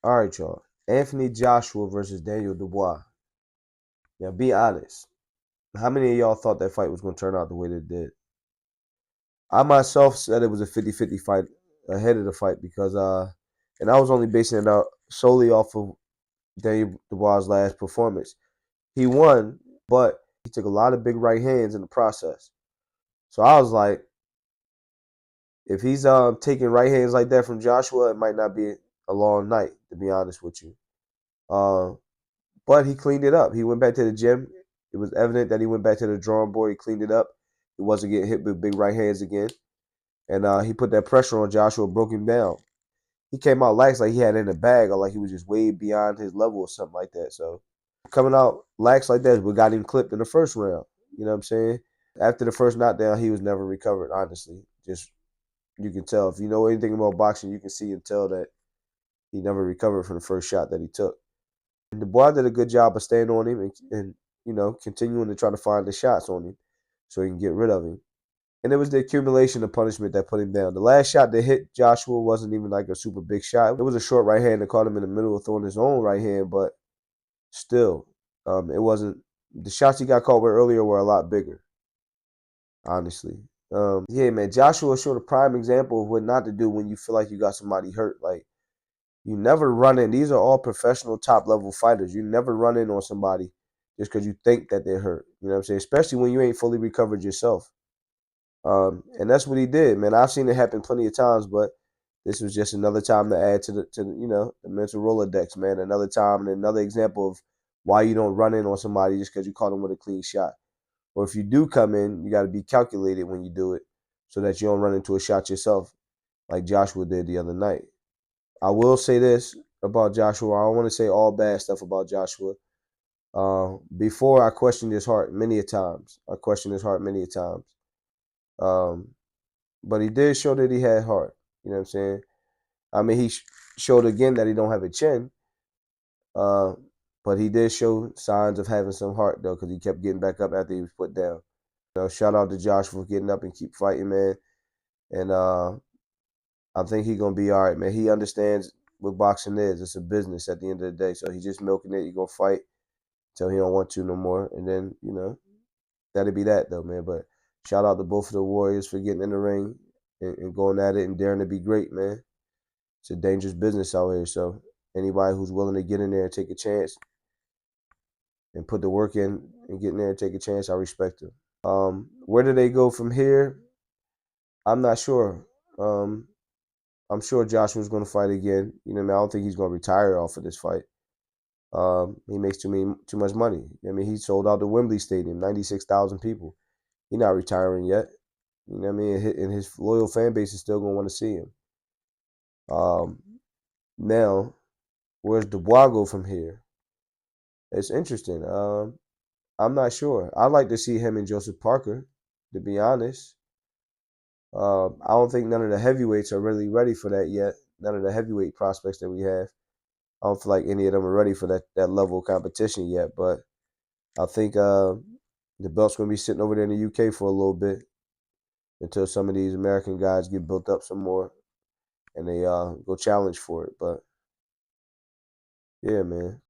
All right, y'all. Anthony Joshua versus Daniel Dubois. Now, be honest. How many of y'all thought that fight was going to turn out the way that it did? I myself said it was a 50-50 fight ahead of the fight because, and I was only basing it out solely off of Daniel Dubois' last performance. He won, but he took a lot of big right hands in the process. So I was like, if he's taking right hands like that from Joshua, it might not be a long night, to be honest with you. Uh, But he cleaned it up. He went back to the gym. It was evident that he went back to the drawing board. He cleaned it up. He wasn't getting hit with big right hands again. And he put that pressure on Joshua, broke him down. He came out lax like he had it in the bag or like he was just way beyond his level or something like that. So coming out lax like that is what got him clipped in the first round. You know what I'm saying? After the first knockdown, he was never recovered, honestly. Just you can tell. If you know anything about boxing, you can see and tell that he never recovered from the first shot that he took. Dubois did a good job of staying on him and continuing to try to find the shots on him so he can get rid of him. And it was the accumulation of punishment that put him down. The last shot that hit Joshua wasn't even like a super big shot. It was a short right hand that caught him in the middle of throwing his own right hand, but still, it wasn't. The shots he got caught with earlier were a lot bigger, honestly. Yeah, man, Joshua showed a prime example of what not to do when you feel like you got somebody hurt. Like, you never run in. These are all professional top level fighters. You never run in on somebody just because you think that they're hurt. You know what I'm saying? Especially when you ain't fully recovered yourself. And that's what he did, man. I've seen it happen plenty of times, but this was just another time to add to the mental Rolodex, man. Another time and another example of why you don't run in on somebody just because you caught them with a clean shot. Or if you do come in, you got to be calculated when you do it so that you don't run into a shot yourself like Joshua did the other night. I will say this about Joshua. I don't want to say all bad stuff about Joshua. Before I questioned his heart many a times. I questioned his heart many a times. Um, but he did show that he had heart. You know what I'm saying? I mean, he showed again that he don't have a chin. Uh, but he did show signs of having some heart though, because he kept getting back up after he was put down. Shout out to Joshua for getting up and keep fighting, man. And I think he's gonna be all right, man. He understands what boxing is. It's a business at the end of the day. So he's just milking it. He gonna fight till he don't want to no more, and then that'll be that though, man. But shout out to both of the Warriors for getting in the ring and going at it and daring to be great, man. It's a dangerous business out here. So anybody who's willing to get in there and take a chance and put the work in and get in there and take a chance, I respect them. Where do they go from here? I'm not sure. Um, I'm sure Joshua's going to fight again. You know, what I mean, I don't think he's going to retire off of this fight. He makes too much money. I mean, he sold out the Wembley Stadium, 96,000 people. He's not retiring yet. You know what I mean? And his loyal fan base is still going to want to see him. Um, Now, where's Dubois go from here? It's interesting. I'm not sure. I'd like to see him and Joseph Parker, to be honest. I don't think none of the heavyweights are really ready for that yet. None of the heavyweight prospects that we have. I don't feel like any of them are ready for that level of competition yet. But I think the belt's going to be sitting over there in the UK for a little bit until some of these American guys get built up some more and they go challenge for it. But yeah, man.